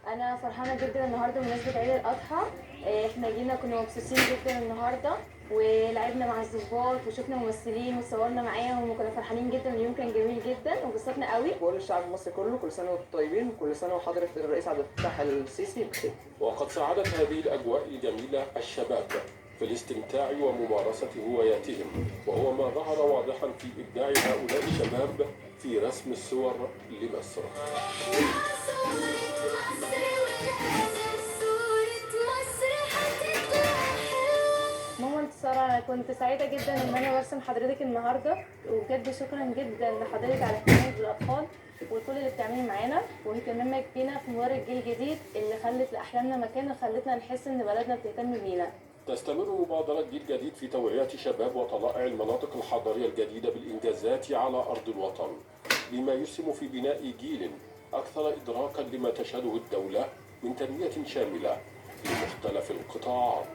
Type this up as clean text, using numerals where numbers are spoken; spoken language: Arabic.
انا فرحانه جدا النهارده بمناسبه عيد الاضحى. احنا جينا كنا مبسوطين جدا النهارده، ولعبنا مع الضباط وشفنا ممثلين وصورنا معاهم وكنا فرحانين جدا. اليوم كان جميل جدا وانبسطنا قوي. بقول للشعب المصري كله كل سنه وانتم طيبين، وكل سنه وحضره الرئيس عبد الفتاح السيسي بخير. وقد ساعدت هذه الأجواء الجميلة الشباب في الاستمتاع وممارسة هواياتهم، وهو ما ظهر واضحا في إبداع هؤلاء الشباب في رسم الصور لمصر. ماما انتصار، انا كنت سعيده جدا ان انا برسم حضرتك النهارده، وبجد شكرا جدا لحضرتك على اهتمامك بالاطفال وكل اللي بتعمليه معانا واهتمامك بينا في مبادره الجيل الجديد اللي خلت لاحلامنا مكان وخلتنا نحس ان بلدنا بتهتم بينا. تستمر مبادرة جيل جديد في توعية شباب وطلائع المناطق الحضرية الجديدة بالإنجازات على أرض الوطن، بما يسهم في بناء جيل أكثر إدراكا لما تشهده الدولة من تنمية شاملة لمختلف القطاعات.